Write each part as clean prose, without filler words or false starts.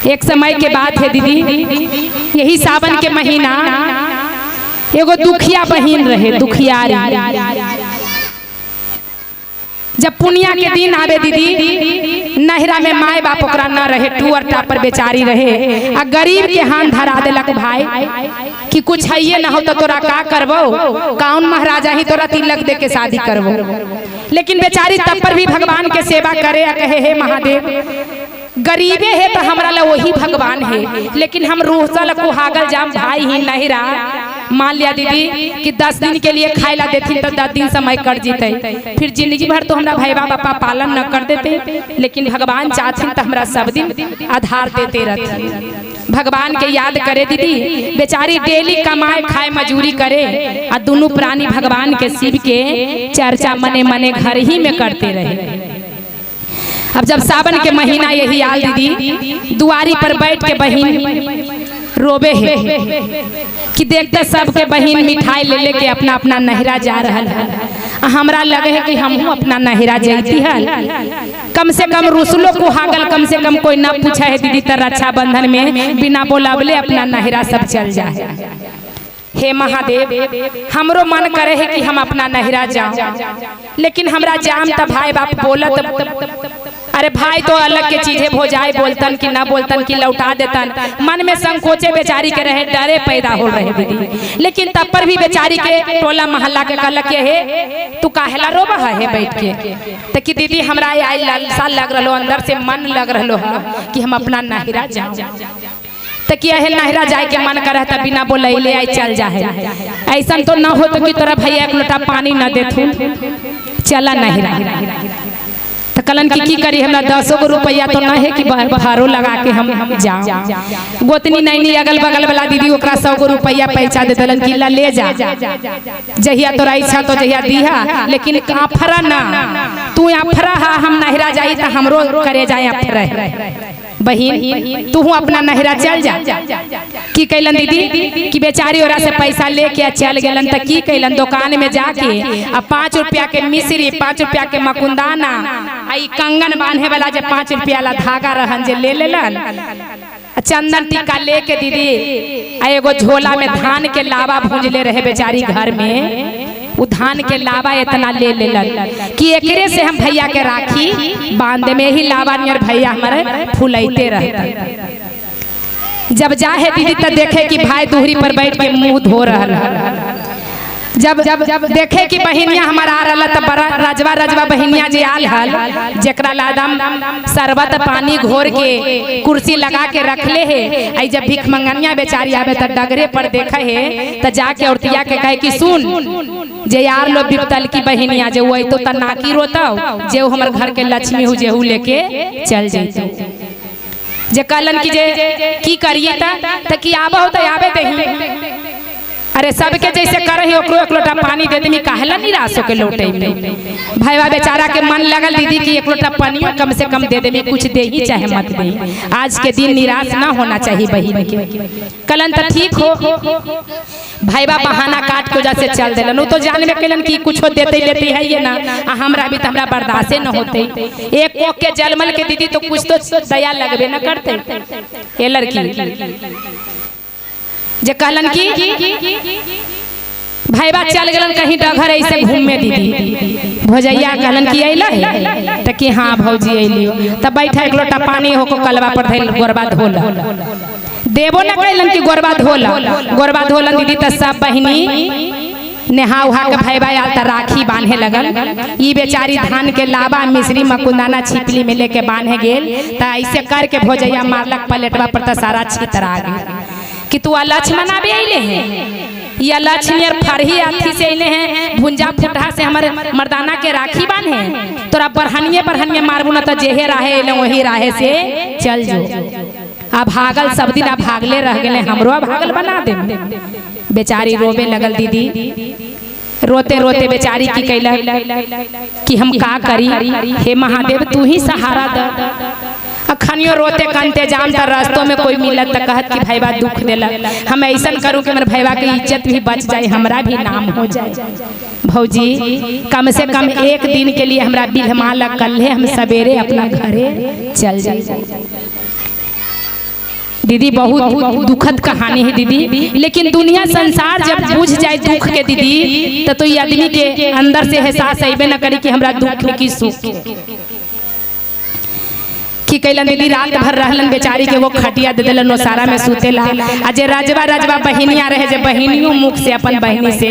एक समय के बात है दीदी, यही सावन के महीना एगो दुखिया बहिन रहे, दुखियारी। जब पुनिया के दिन आवे दीदी, नहरा में माए बाप ओकरा न रहे, टूअर टापर बेचारी रहे। आ गरीब के हाथ धरा देलक भाई कि कुछ है न हो तो तोरा का करबो, कौन महाराजा ही तोरा तिलक दे के शादी करबो। लेकिन बेचारी तब पर भी भगवान के सेवा करे, कहे हे महादेव गरीबे है तो हमरा ला वही भगवान है, लेकिन हम रूसल कुहागल जाम भाई ही नहीं रहा। मान लिया दीदी कि 10 दिन के लिए खाए ला देती तो 10 दिन समय कट जीते, फिर जिंदगी भर तो हमरा भाई बापा पालन न कर देते, लेकिन भगवान चाहते तो हमरा सब दिन आधार देते रहते। भगवान के याद करे दीदी, बेचारी डेली कमाए खाए मजूरी करे, और दोनों प्राणी भगवान के शिव के चर्चा मने मने घर ही में करते रहे। अब जब सावन के महीना यही आल दीदी, दुआरी पर बैठ के बहिन रोबे है कि देखते सबके बहिन मिठाई ले लेके अपना अपना नहरा जा रहा है। हमरा लगे है कि हम अपना नहरा जाती है, कम से कम रुसलो को हागल कम से कम कोई ना पूछा है दीदी, तो रक्षाबंधन में बिना बोलावले अपना नहरा सब चल जाए। हे महादेव हमरो मन करे है कि हम अपना नहरा जाऊं, लेकिन हमरा जाम त भाई बाप बोलत, अरे भाई तो अलग के चीजें भोजाए बोलतन कि ना बोलतन कि लौटा देतन, मन में संकोचे बेचारी के रहे, डरे पैदा हो रहे दीदी। लेकिन तब पर भी बेचारी के टोला मोहल्ला के कहलक के है तू काहेला रोबा है बैठ के, तो कि दीदी हमरा आई लालसा लग रहा, अंदर से मन लग रहा कि हम अपना नहरा जाऊं। तो कि है नहरा जाए के मन करे तो बिना बोले ले आई चल जाए। ऐसा तो ना हो तो कि तोरा भैया एक लोटा पानी न देथू, चला नहरा। तो कलन की करी, हमरा 10 गो रुपया तो ना है कि भाड़ो लगा के हम जाओ। गोतनी नैनी अगल बगल वाला दीदी ओकरा 100 गो रुपया पैसा दे दलन कि ले जा, जहिया तोरा इच्छा तो जहिया दीहा, लेकिन आफरा ना तू आफरा हा, हम नहरा जाई तो हमरो करे जाए आफरा। बहिन तू अपना नहरा चल जा। की कैलन दीदी कि बेचारी ओरा से पैसा लेके चल गेलन, तो की कैलन दुकान में जाके अब 5 रुपया के मिश्री, 5 रुपया के मकुंदाना, आई कंगन बांधे वाला जे 5 रुपया ला धागा रहन जे ले लेलन, चंदन टीका लेके दीदी एगो झोला में धान के लावा भूंजले रहे बेचारी घर में, वो धान के लावा इतना ले लेलन कि एकरे से हम भैया के राखी बांधे में ही लावा नियर भैया हमारे फुलैते रहते। जब जाहे दीदी तो देखे कि भाई दूहरी पर बैठ के मुंह धो रहा। जब देखे कि बहिनिया हमारा आ रहा, तब बड़ा रजवा बहिनिया जी आल हल, जकरा लादम शरबत पानी घोर के कुर्सी लगा के रखले है। आई जब भीख मंगनिया बेचारी आवे तो डगरे पर देखे है, तो जाके औरतिया के कहे कि सुन जे यार लो बिपतल की बहिनिया जे वही तो तनाकी रोता जे हमर घर के लक्ष्मी हूँ जेहू लेके चल जाते। जे कहलन कि जे की करिए त कि आबो तो आवे दही, अरे सबके जैसे करे ही ओकरो एक लोटा पानी दे देमी, काहेला निराश होके लौटे में। भाईवा बेचारा के मन लगल दीदी कि एक लोटा पानियो कम से कम दे देमी, कुछ दे ही चाहे मत दे, आज के दिन निराश ना होना चाहिए बहिन के। कलन तो ठीक हो, भाईवा बहाना काट के वजह से चल देलन, वो तो जान में केलन कि कुछ देते लेते है ये ना, हमरा भी तो हमरा बर्दाश्त न होते। एक कोक के जलमल के दीदी तो कुछ तो दया लगबे न करते। ये लड़की जे कहलन की भाईबा चल गलन कहीं डगर ऐसे घूमे दीदी, भौजैया कहलन की अइला है तो कि हाँ भौजी अइलियो, तब बैठा एक लोटा पानी हो को कलवा पर धइल गोरबा धोला, देबो न कहलन कि गोरबा धोलन दीदी। तो सब बहिनी नेहा उहा के भाईबा आल त राखी बांधे लगल, ई बेचारी धान के लावा मिश्री मकुंदाना छिपली में लेके बांधे गेल, त ऐसे करके भौजैया मारलक पलेटवा पर त सारा छितरा गेल कि तू लक्ष्मणा भी अइले हैं या लक्ष्मी फरही आथी से अइले हैं, भुंजा फुटहा से हमारे मर्दाना के राखी बांधे, तोरा बरहनिए मारबू न तो जेहे राहे अइले वही राहे से चल जो। अब भागल सब दिन, अब भागले रह गए, हमरो भागल बना दे। बेचारी रोबे लगल दीदी, रोते रोते बेचारी की कैला कि हम का करी, हे महादेव तू ही सहारा द। अखनियो रोते कंते जाम तर रास्तों में कोई मिलत त कहत कि भाईबा दुख देला, हम ऐसा करूं कि मेरे भाईबा की इज्जत भी बच जाए, हमरा भी नाम हो जाए। भौजी कम से कम एक दिन के लिए हमरा बिलमा लग कल हम सवेरे अपना घरे चल जाए। दीदी बहुत दुखद कहानी है दीदी, लेकिन दुनिया संसार जब बुझ जाए दुख के दीदी तो ये आदमी के अंदर से एहसास अबे न करी कि हमरा दुख की सुख की कैलन दीदी। रात भर रहलन बेचारी के वो खटिया दे देलन ओसारा में सुतेला। अजे राजवा बहिनिया रहे जे बहिनियों मुख से अपन बहिनी से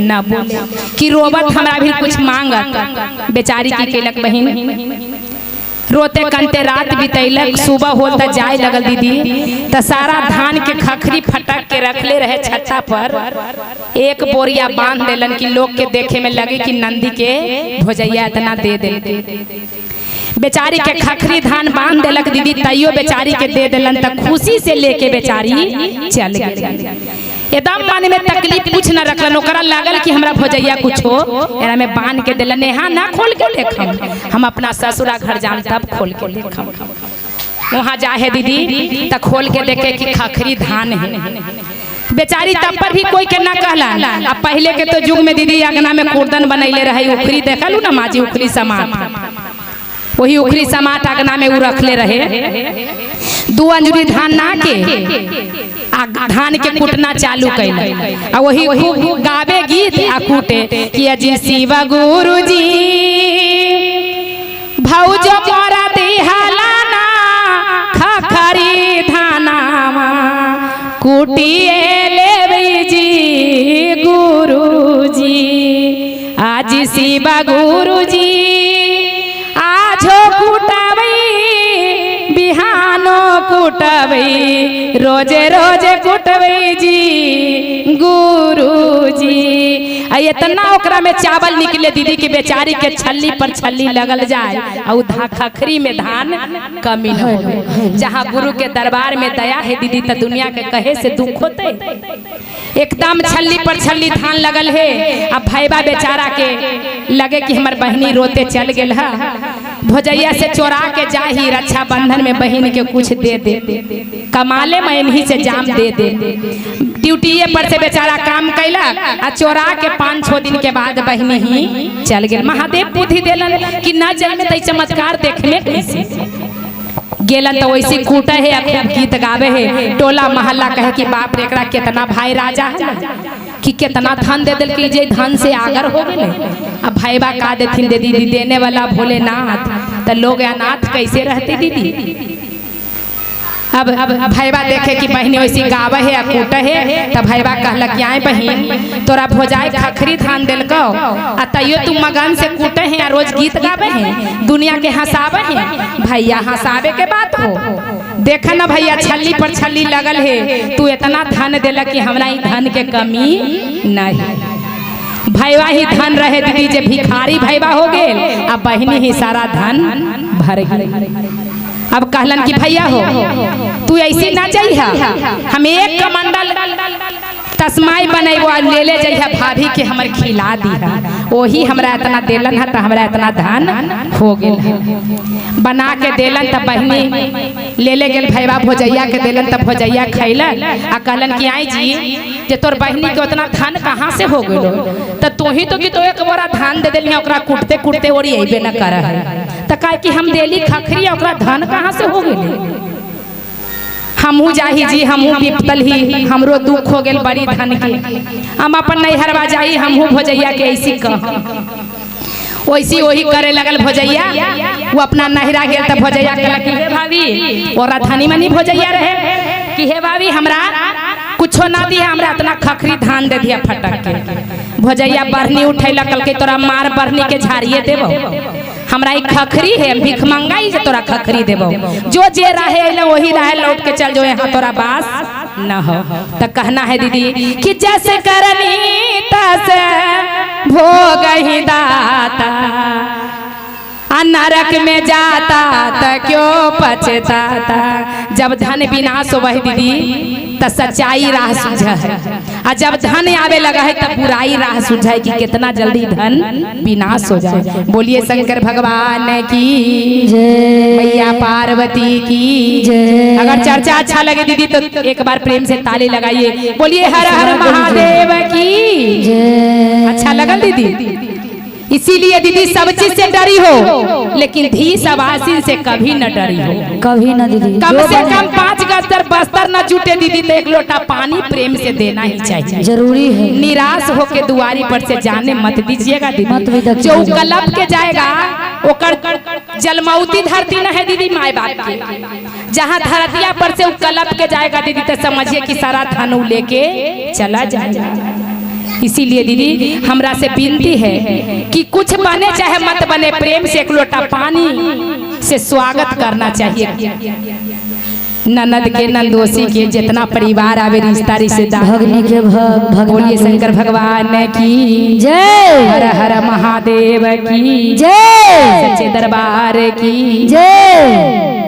न बोले कि रोबत हमरा भी कुछ मांगत। बेचारी की कैलक बहिन रोते कंते रात बितैलक। सुबह होल त जाए लगल दीदी त सारा धान के खखरी फटक के रखले रहे छत्ता पर, एक बोरिया बांध देलन कि लोग के देखे में लगे कि नंदी के भोजैया इतना दे दे। बेचारी के खखरी धान बांध देलक दीदी, तैयो बेचारी के दे देलन त खुशी से लेके बेचारी चल गई। एकदम मन में तकलीफ कुछ न रखलन, ओकरा लागल कि हमरा भोजैया कुछ हो एरा में बांध के देलन। यहाँ ना खोल के देखम, हम अपना ससुरा घर जान तब खोल के देखम। वहाँ जाए दीदी त खोल के देखे कि खखरी धान है। बेचारी तब पर भी कोई के ना कहला। अब पहले के तो युग में दीदी अंगना में कूर्दन बनैले रहे, उखरी देखलू ना माजी उखरी समाट, वही उखरी समाट अगना में उ रखले रहे। 2 अंजुरी धान ना के धान के कुटना चालू कैल आ वही खूब गावे गीत आ कूटे कि अजी शिव गुरुजी भौज मोरा दिहलाना खखरी धानावा कुटिए लेबे जी गुरुजी। आज शिव गुरुजी कुटबै रोजे रोजे कुटबै जी गुरुजी। इतना ओकरा में चावल निकले दीदी की बेचारी के छल्ली पर छल्ली लगल जाए और खखरी में धान कमी न हो। जहाँ गुरु के दरबार में दया है दीदी तो दुनिया के कहे से दुख होते। एकदम छल्ली पर छल्ली धान लगल है। अब भैया बेचारा के लगे कि हमार बहनी रोते चल गेल है, भोजैया से चोरा के जाही रक्षा बंधन में बहन के कुछ दे दे, कमाले में इन्हीं से जाम दे दे। ड्यूटीए पर से बेचारा काम कैला आ चोरा के 5-6 दिन के बाद बहनी ही चल गए। महादेव बुद्धि देलन कि ना जाए में तई चमत्कार देखने कैसे गेलन तो वैसे कूटे है, खूब गीत गावे है, टोला मोहल्ला कहे कि बाप रे एकरा कितना भाई राजा है कि कितना धन दे दिल कि जे धन से आगर हो गए। अब भाईबा का देथिन दे दीदी देने वाला भोलेनाथ, तो लोग अनाथ कैसे रहते दीदी। अब भाईबा देखे कि बहनी वैसी गावे है कूटे है, तब भाईबा कहलक कि आए बहन तोरा भोजाई खखरी धान दिलको आ तैयो तू मगन से कूटे है, रोज गीत गावे है, दुनिया के हंसावे है। भैया हंसावे के बात हो, देखा ना भैया छल्ली पर छल्ली लगल है, तू इतना धन दिलक कि हमरा ई धन के कमी नहीं। भैया ही धन रहे दीदी जे भिखारी भैया हो गेल, अब बहनी ही सारा धन भर गई। अब कहलन कि भैया हो तू ऐसी ना जाइहा, हम एक कमंडल तस्माई बनेबो ले ले जइहा भाभी के हमर खिला दीहा, वही हमरा इतना देलन है तो हमरा इतना धन हो गेल है। बना के देलन तब बहनी ले ले गेल भैया भोजैया के देलन तब भोजैया खैलन आ कहलन कि आई जी जे तोर बहनी के उतना धन कहाँ से हो गेलो, तो तू ही तो कि तो एक बोरा धान दे देली ओकरा कुटते कुटते ओरी अइबे न कर है, तो कहे कि हम देली खखरी ओकरा धन कहाँ से हो गेले। हमहू जाही जी हमहू विपतल ही, हमरो दुख हो गेल बड़ी धन के, हम अपन नैहरवा जाही हमहू भोजैया के ऐसी कह वैसी वही करे लगल भोजैया। वो अपना नहरा गेल तब भोजैया कहलक कि हे भाभी ओरा धनी मनी भोजैया रहे कि हे भाभी हमरा कुछो ना दिया, हमरा इतना खखरी धान दे दिया फटक के। भोजैया बरनी उठैला कहलकै तोरा मार बरनी के झाड़िए देबो, हमरा ई खखरी है भीख मंगाई जे तोरा खखरी देबो, जो जे रहे अइला वही रहे लौट के चल जो, यहाँ तोरा बास न हो। तो कहना है दीदी कि जैसे करनी तैसे भोग ही दाता, नरक में जाता तो क्यों पछताता। जब धन विनाश हो वही दीदी तो सच्चाई राह सूझा है, और जब धन आवे लगा है तब बुराई राह सूझाए कि कितना जल्दी धन विनाश हो जाए। बोलिए शंकर भगवान की जय, मैया पार्वती की जय। अगर चर्चा अच्छा लगे दीदी तो एक बार प्रेम से ताली लगाइए, बोलिए हर हर महादेव की जय। अच्छा लगा दीदी? इसीलिए दीदी सब चीज से डरी हो, लेकिन धी सवासिन से कभी न डरी हो, कभी न दीदी। कम से कम 5 गज बस्तर न जुटे दीदी तो 1 लोटा पानी प्रेम से देना ही चाहिए, जरूरी है। निराश होके दुआरी पर से जाने मत दीजिएगा दीदी। जो कलप के जाएगा ओकर जलमौती धरती न है दीदी माए बाप के, जहाँ धरतिया पर से कलप के जाएगा दीदी तो समझिए कि सारा धनु लेके चला जाएगा। इसीलिए दीदी हमरा से विनती है कि कुछ बने चाहे मत बने, प्रेम से 1 लोटा पानी से स्वागत करना चाहिए। ननद के नंदोसी के जितना परिवार आवे रिश्ता रिश्तेदार, भगनी के बोलिए शंकर भगवान की जय, हर हर महादेव की जय, सच्चे दरबार की जय।